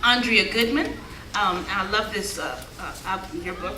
Andrea Goodman. I love this, your book,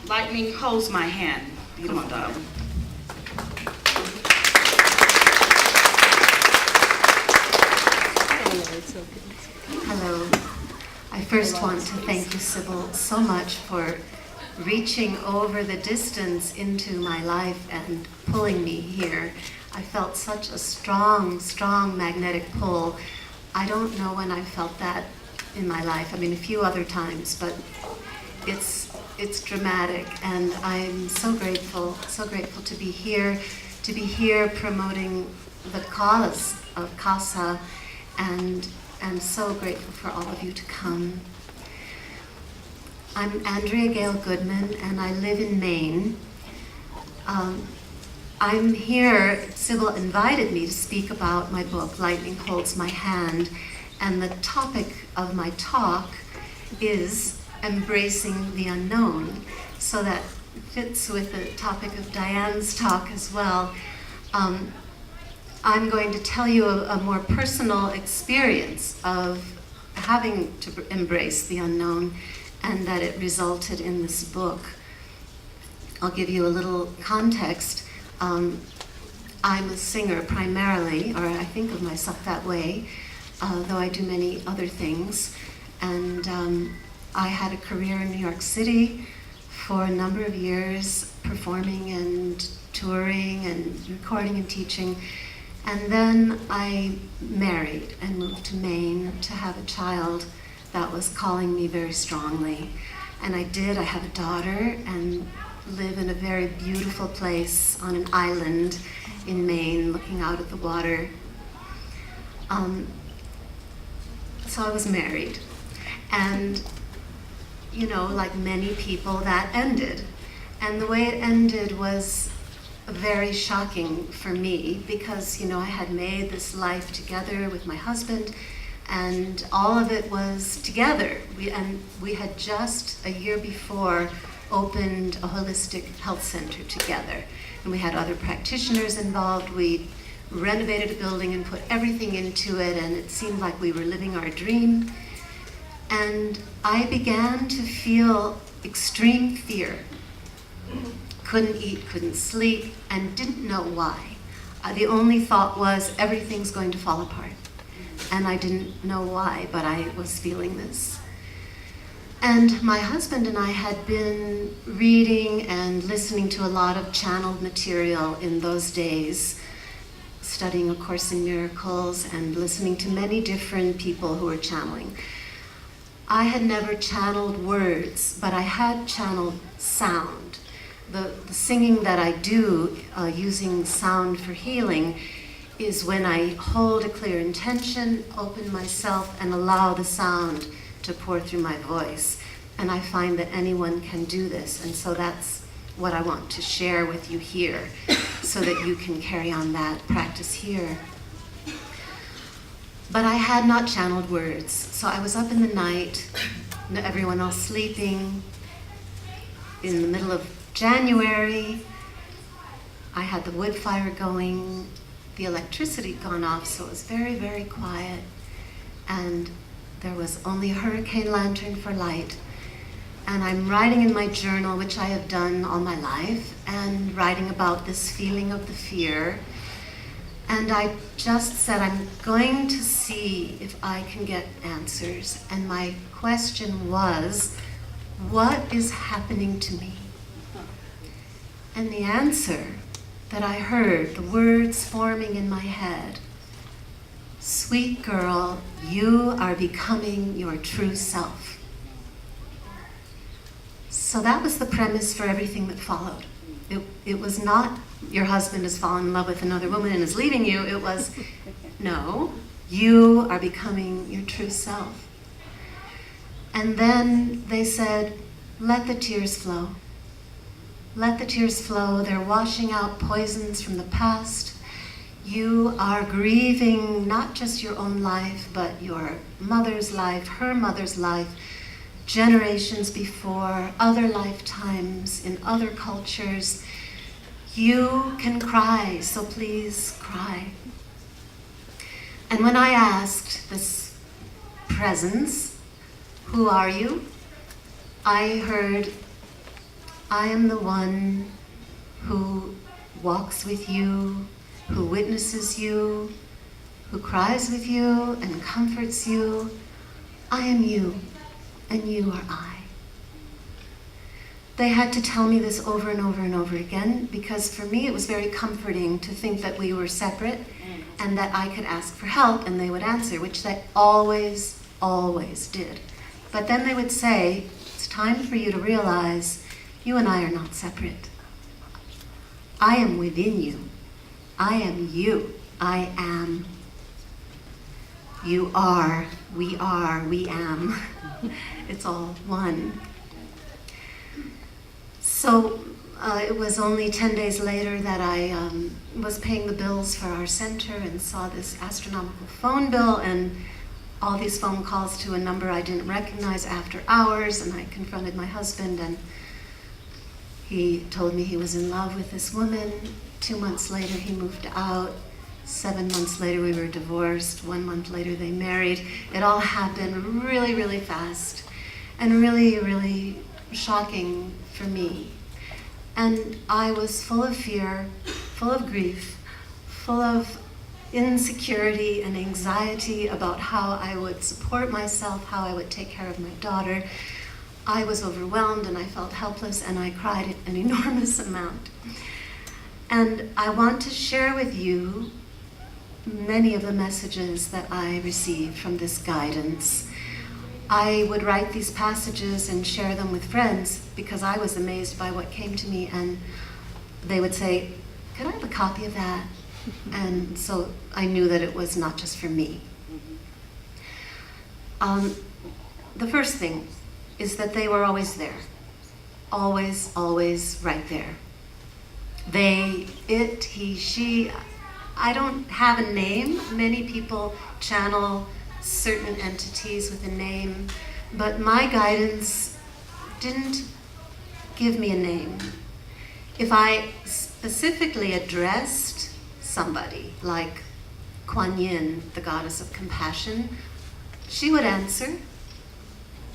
Lightning Holds My Hand. Come on, darling. Hello. I first want to thank you, Sybil, so much for reaching over the distance into my life and pulling me here. I felt such a strong, strong magnetic pull. I don't know when I felt that in my life. I mean, a few other times, but it's dramatic, and I'm so grateful to be here promoting the cause of CASA, and I'm so grateful for all of you to come. I'm Andrea Goodman, and I live in Maine. I'm here, Sybil invited me to speak about my book, Lightning Holds My Hand, and the topic of my talk is embracing the unknown, so that fits with the topic of Diane's talk as well. I'm going to tell you a more personal experience of having to embrace the unknown, and that it resulted in this book. I'll give you a little context. I'm a singer primarily, or I think of myself that way, though I do many other things. And I had a career in New York City for a number of years, performing and touring and recording and teaching. And then I married and moved to Maine to have a child that was calling me very strongly. And I did. I have a daughter and live in a very beautiful place on an island in Maine, looking out at the water. So I was married. And, you know, like many people, that ended. And the way it ended was very shocking for me because, you know, I had made this life together with my husband, and all of it was together. We had just a year before opened a holistic health center together, and we had other practitioners involved. We renovated a building and put everything into it, and it seemed like we were living our dream. And I began to feel extreme fear. Couldn't eat, couldn't sleep, and didn't know why. The only thought was everything's going to fall apart. And I didn't know why, but I was feeling this. And my husband and I had been reading and listening to a lot of channeled material in those days, studying A Course in Miracles and listening to many different people who were channeling. I had never channeled words, but I had channeled sound. The singing that I do using sound for healing is when I hold a clear intention, open myself, and allow the sound to pour through my voice. And I find that anyone can do this, and so that's what I want to share with you here, so that you can carry on that practice here. But I had not channeled words, so I was up in the night, everyone else sleeping, in the middle of January. I had the wood fire going, the electricity had gone off, so it was very, very quiet, and there was only a hurricane lantern for light. And I'm writing in my journal, which I have done all my life, and writing about this feeling of the fear. And I just said, I'm going to see if I can get answers. And my question was, what is happening to me? And the answer that I heard, the words forming in my head, sweet girl, you are becoming your true self. So that was the premise for everything that followed. It was not your husband has fallen in love with another woman and is leaving you. It was, no, you are becoming your true self. And then they said, let the tears flow. Let the tears flow. They're washing out poisons from the past. You are grieving not just your own life, but your mother's life, her mother's life, generations before, other lifetimes in other cultures. You can cry, so please cry. And when I asked this presence, Who are you? I heard, I am the one who walks with you, who witnesses you, who cries with you and comforts you. I am you, and you are I. They had to tell me this over and over and over again, because for me it was very comforting to think that we were separate and that I could ask for help and they would answer, which they always, always did. But then they would say, it's time for you to realize you and I are not separate. I am within you. I am you. I am. You are, we am. It's all one. So it was only 10 days later that I was paying the bills for our center and saw this astronomical phone bill and all these phone calls to a number I didn't recognize after hours, and I confronted my husband and he told me he was in love with this woman. 2 months later he moved out. 7 months later we were divorced. 1 month later they married. It all happened really, really fast and really, really shocking for me. And I was full of fear, full of grief, full of insecurity and anxiety about how I would support myself, how I would take care of my daughter. I was overwhelmed and I felt helpless and I cried an enormous amount. And I want to share with you many of the messages that I received from this guidance. I would write these passages and share them with friends because I was amazed by what came to me, and they would say, could I have a copy of that? And so I knew that it was not just for me. The first thing is that they were always there. Always, always right there. They, it, he, she. I don't have a name. Many people channel certain entities with a name, but my guidance didn't give me a name. If I specifically addressed somebody, like Kuan Yin, the goddess of compassion, she would answer.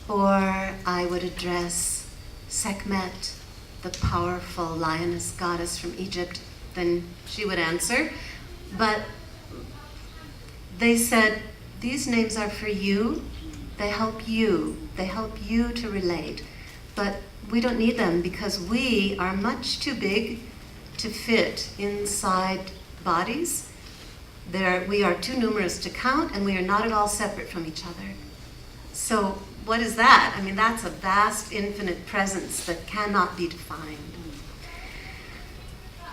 Or I would address Sekhmet, the powerful lioness goddess from Egypt, then she would answer. But they said, these names are for you, they help you to relate. But we don't need them because we are much too big to fit inside bodies. We are too numerous to count, and we are not at all separate from each other. So what is that? I mean, that's a vast, infinite presence that cannot be defined.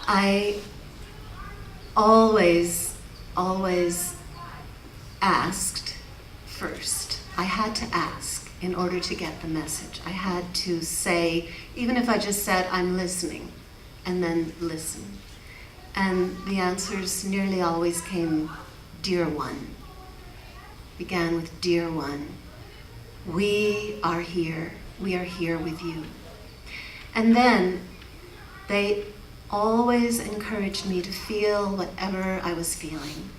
I always asked first. I had to ask in order to get the message. I had to say, even if I just said, I'm listening, and then listen. And the answers nearly always came, dear one. Began with, dear one. We are here with you. And then they always encouraged me to feel whatever I was feeling.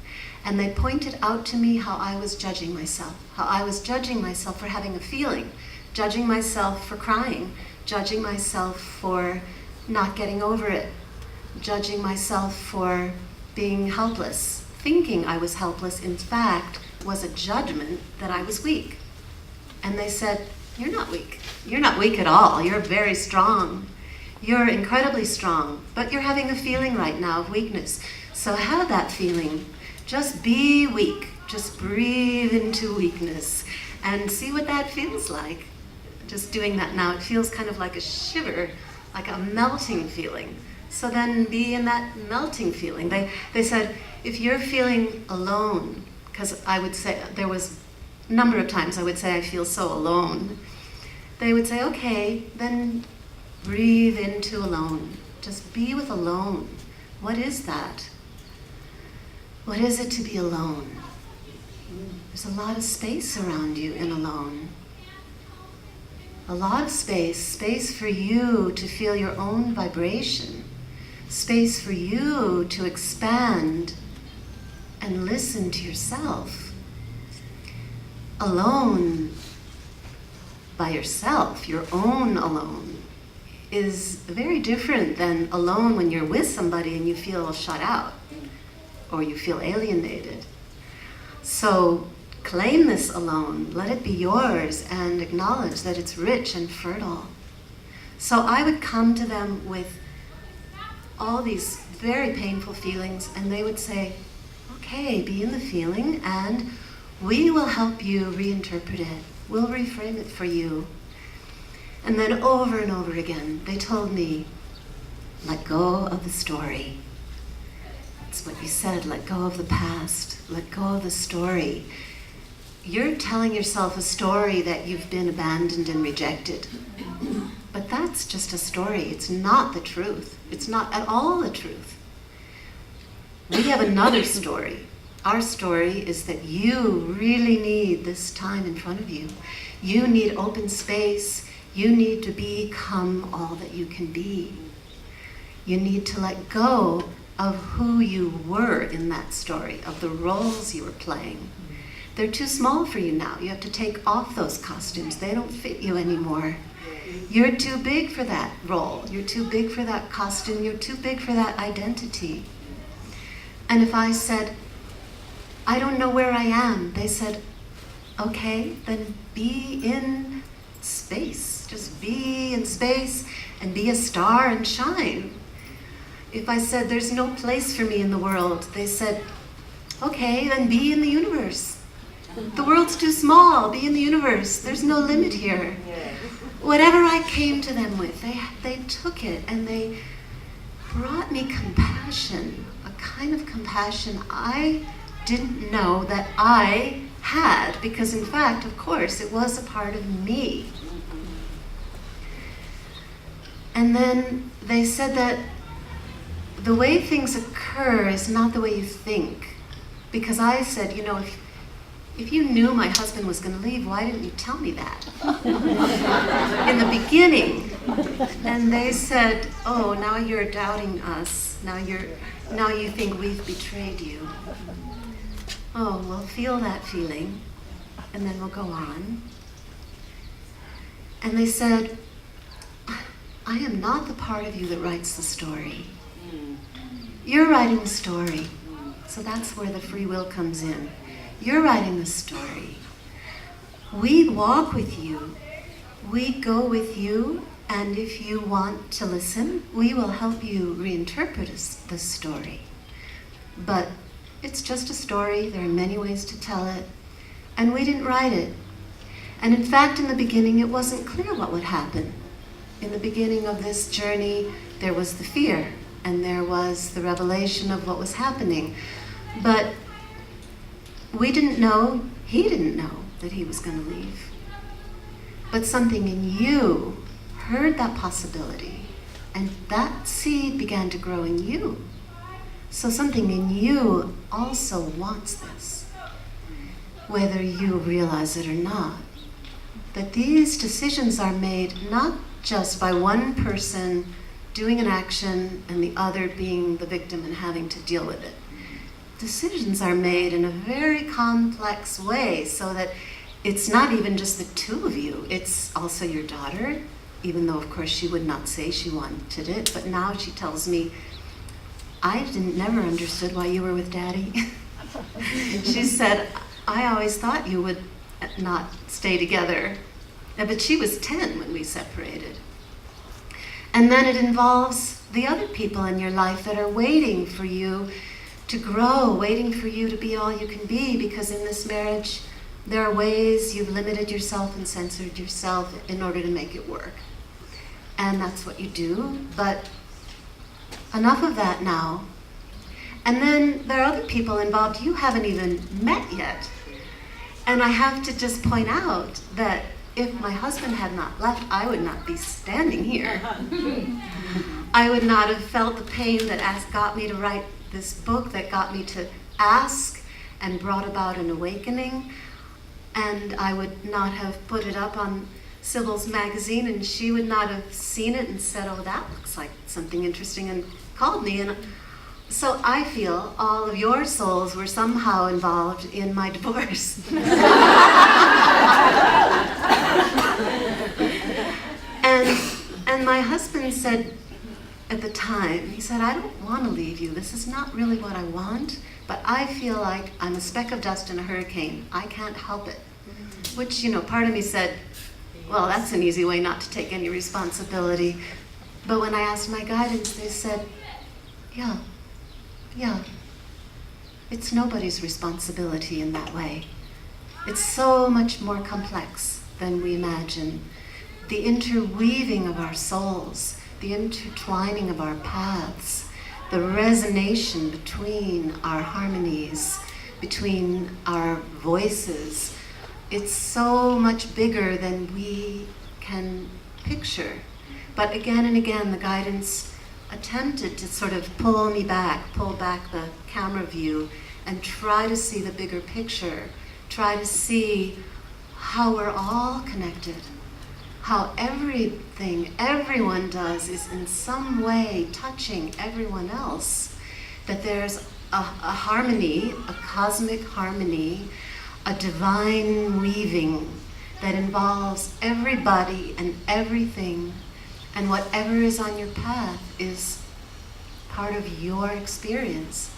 And they pointed out to me how I was judging myself, how I was judging myself for having a feeling, judging myself for crying, judging myself for not getting over it, judging myself for being helpless. Thinking I was helpless, in fact, was a judgment that I was weak. And they said, you're not weak. You're not weak at all. You're very strong. You're incredibly strong, but you're having a feeling right now of weakness. So have that feeling. Just be weak. Just breathe into weakness and see what that feels like. Just doing that now, it feels kind of like a shiver, like a melting feeling. So then be in that melting feeling. They said, if you're feeling alone, because I would say, there was a number of times I would say I feel so alone. They would say, okay, then breathe into alone. Just be with alone. What is that? What is it to be alone? There's a lot of space around you in alone. A lot of space for you to feel your own vibration, space for you to expand and listen to yourself. Alone by yourself, your own alone, is very different than alone when you're with somebody and you feel shut out or you feel alienated. So claim this alone, let it be yours, and acknowledge that it's rich and fertile. So I would come to them with all these very painful feelings, and they would say, okay, be in the feeling, and we will help you reinterpret it. We'll reframe it for you. And then over and over again, they told me, let go of the story. That's what you said, let go of the past, let go of the story. You're telling yourself a story that you've been abandoned and rejected. But that's just a story. It's not the truth. It's not at all the truth. We have another story. Our story is that you really need this time in front of you. You need open space. You need to become all that you can be. You need to let go of who you were in that story, of the roles you were playing. They're too small for you now. You have to take off those costumes. They don't fit you anymore. You're too big for that role. You're too big for that costume. You're too big for that identity. And if I said, I don't know where I am, they said, okay, then be in space. Just be in space and be a star and shine. If I said, there's no place for me in the world, they said, okay, then be in the universe. The world's too small, be in the universe. There's no limit here. Whatever I came to them with, they took it and they brought me compassion, a kind of compassion I didn't know that I had, because in fact, of course, it was a part of me. And then they said that the way things occur is not the way you think. Because I said, you know, if you knew my husband was going to leave, why didn't you tell me that in the beginning? And they said, oh, now you're doubting us. Now you think we've betrayed you. Oh, well, feel that feeling, and then we'll go on. And they said, I am not the part of you that writes the story. You're writing the story. So that's where the free will comes in. You're writing the story. We walk with you. We go with you, and if you want to listen, we will help you reinterpret the story. But it's just a story. There are many ways to tell it, and we didn't write it. And in fact, in the beginning, it wasn't clear what would happen. In the beginning of this journey, there was the fear, and there was the revelation of what was happening. But we didn't know, he didn't know that he was going to leave. But something in you heard that possibility, and that seed began to grow in you. So something in you also wants this, whether you realize it or not. That these decisions are made not just by one person doing an action and the other being the victim and having to deal with it. Decisions are made in a very complex way, so that it's not even just the two of you, it's also your daughter, even though of course she would not say she wanted it, but now she tells me, I never understood why you were with Daddy. She said, I always thought you would not stay together. But she was 10 when we separated. And then it involves the other people in your life that are waiting for you to grow, waiting for you to be all you can be, because in this marriage, there are ways you've limited yourself and censored yourself in order to make it work. And that's what you do, but enough of that now. And then there are other people involved you haven't even met yet. And I have to just point out that if my husband had not left, I would not be standing here. I would not have felt the pain that got me to write this book, that got me to ask and brought about an awakening. And I would not have put it up on Sybil's magazine, and she would not have seen it and said, oh, that looks like something interesting, and called me. And so I feel all of your souls were somehow involved in my divorce. And my husband said at the time, he said, I don't want to leave you. This is not really what I want, but I feel like I'm a speck of dust in a hurricane. I can't help it. Which, part of me said, well, that's an easy way not to take any responsibility. But when I asked my guidance, they said, yeah, it's nobody's responsibility in that way. It's so much more complex than we imagine. The interweaving of our souls, the intertwining of our paths, the resonation between our harmonies, between our voices, it's so much bigger than we can picture. But again and again, the guidance attempted to sort of pull back the camera view and try to see the bigger picture, try to see how we're all connected, how everything everyone does is in some way touching everyone else, that there's a harmony, a cosmic harmony, a divine weaving that involves everybody and everything, and whatever is on your path is part of your experience.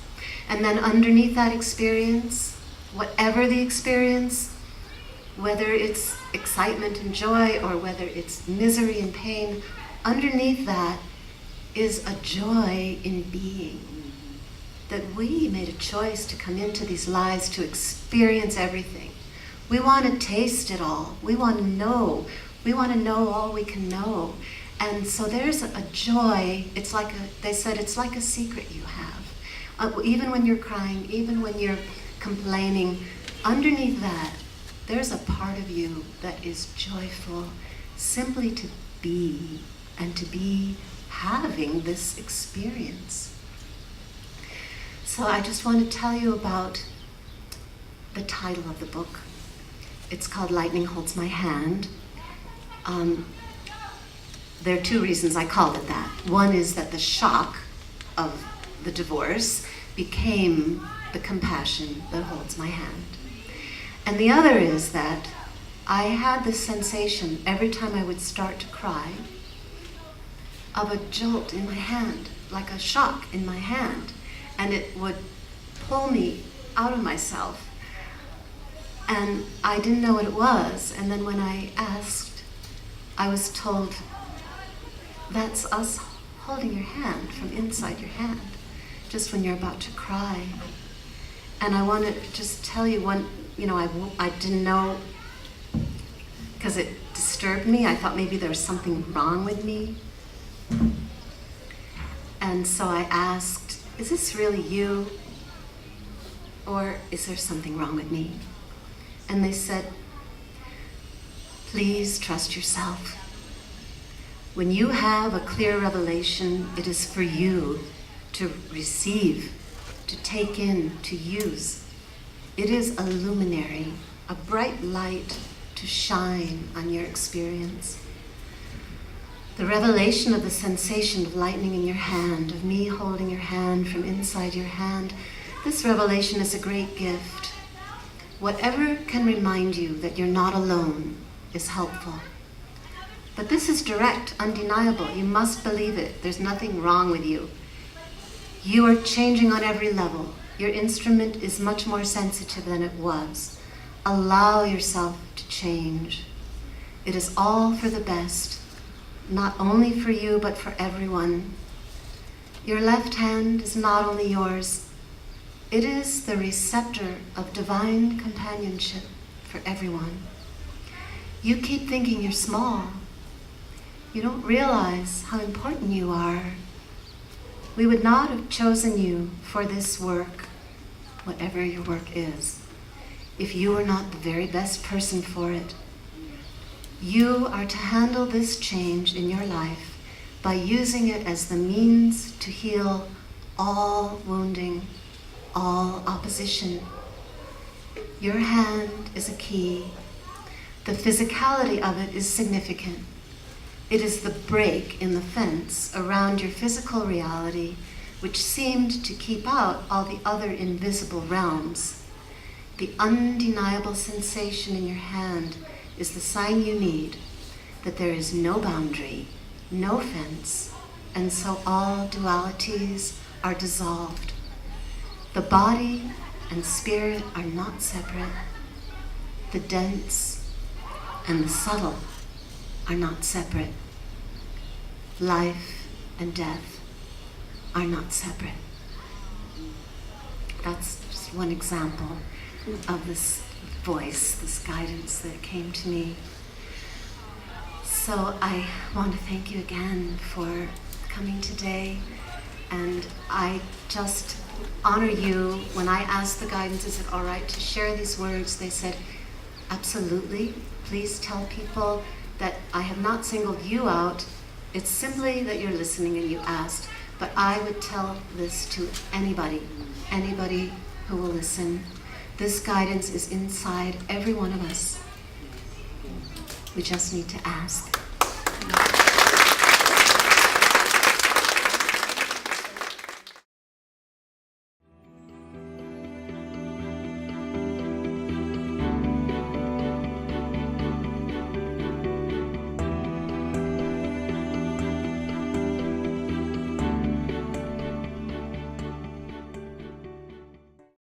And then underneath that experience, whatever the experience, whether it's excitement and joy or whether it's misery and pain, underneath that is a joy in being. That we made a choice to come into these lives to experience everything. We want to taste it all. We want to know. We want to know all we can know. And so there's a joy. It's like they said, it's like a secret you have. Even when you're crying, even when you're complaining, underneath that, there's a part of you that is joyful simply to be and to be having this experience. So I just want to tell you about the title of the book. It's called Lightning Holds My Hand. There are two reasons I called it that. One is that the shock of the divorce became the compassion that holds my hand. And the other is that I had this sensation every time I would start to cry of a jolt in my hand, like a shock in my hand. And it would pull me out of myself. And I didn't know what it was. And then when I asked, I was told, that's us holding your hand from inside your hand, just when you're about to cry. And I want to just tell you one, I didn't know, because it disturbed me. I thought maybe there was something wrong with me. And so I asked, is this really you? Or is there something wrong with me? And they said, please trust yourself. When you have a clear revelation, it is for you to receive, to take in, to use. It is a luminary, a bright light to shine on your experience. The revelation of the sensation of lightning in your hand, of me holding your hand from inside your hand, this revelation is a great gift. Whatever can remind you that you're not alone is helpful. But this is direct, undeniable. You must believe it. There's nothing wrong with you. You are changing on every level. Your instrument is much more sensitive than it was. Allow yourself to change. It is all for the best, not only for you, but for everyone. Your left hand is not only yours, it is the receptor of divine companionship for everyone. You keep thinking you're small. You don't realize how important you are. We would not have chosen you for this work, whatever your work is, if you were not the very best person for it. You are to handle this change in your life by using it as the means to heal all wounding, all opposition. Your hand is a key. The physicality of it is significant. It is the break in the fence around your physical reality which seemed to keep out all the other invisible realms. The undeniable sensation in your hand is the sign you need that there is no boundary no fence, and so all dualities are dissolved. The body and spirit are not separate. The dense and the subtle are not separate. Life and death are not separate. That's just one example of this voice, this guidance that came to me. So I want to thank you again for coming today, and I just honor you. When I asked the guidance, is it all right to share these words, they said, absolutely. Please tell people that I have not singled you out. It's simply that you're listening and you asked. But I would tell this to anybody who will listen. This guidance is inside every one of us. We just need to ask.